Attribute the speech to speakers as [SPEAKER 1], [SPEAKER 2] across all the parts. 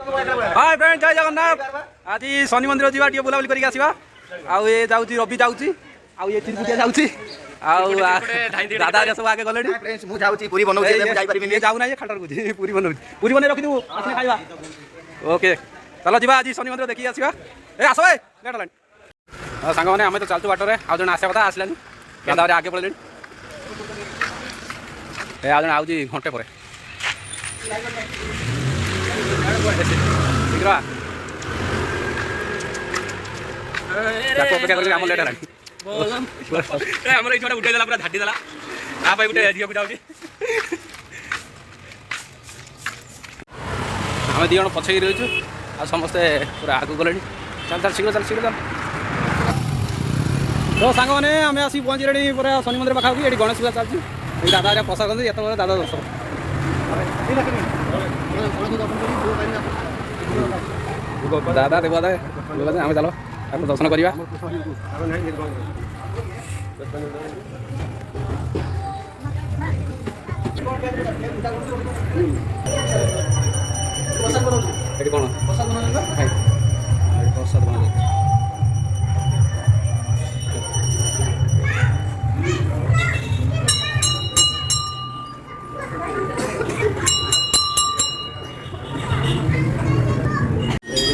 [SPEAKER 1] Hi friend जय जगन्नाथ। आज शनि मंदिर जीवा टे बुलाबुली करके आसवा। आउ ये जाउची रवि जाउची आउ ये चिरकुटिया जाउची आउ दादा रे सब आगे गलेडी।
[SPEAKER 2] फ्रेंड्स मु जाउची पूरी बनौची मैं जाई परिबिनी।
[SPEAKER 1] जाउ ना ये खटर गुजी पूरी बनौची पूरी बने रखि दू आसने खाइबा। ओके चलो जीवा आज शनि मंदिर देखि आसवा। ए आसो ए लेट लाइन सांग माने हमें तो चलतु बाटर रे आ जण आसे कथा आसलानी केदा रे आगे पळलेनी। ए आ जण आउची घंटे परे शीघ्र आम लेट है आमर ये उठे देला पूरा झाटी देला आ भाई गोटे झील पिटा आम दी जन पछे रही आ समस्ते पूरा आगू गले। चल चल शीघ्र चल शीघ्र चल। तो सांग मैंने आम आसी पहुँचे पूरा शनि मंदिर पाखा ये गणेश पूजा चलती दादा प्रसाद करते ये दादा दर्शन दादा देव दादा आम चलो आप दर्शन करवा। कौन प्रसाद बना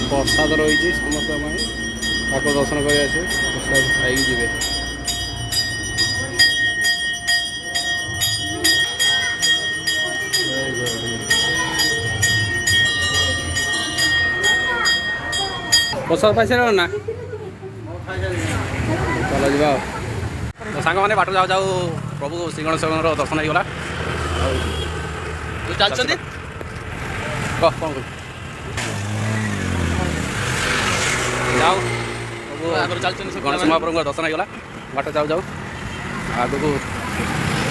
[SPEAKER 1] प्रसाद रही समस्त दर्शन कर प्रसाद खाई जी। प्रसाद पाई सारे ना चलो जा तो सांग मैंने बाट जाऊ जाऊ प्रभु श्री गणेश दर्शन होगा चलते कौन जाओ गणेश महाप्रभु दर्शन होगा बाट जाऊ जाऊ आग को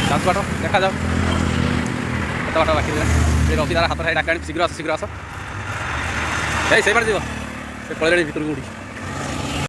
[SPEAKER 1] जात बाट देखा जाओ कत बाट बाकी रवि दादा हाथ डाक शीघ्र आस शीघ्र आस से बाटे जीव से पड़े भितर को उठी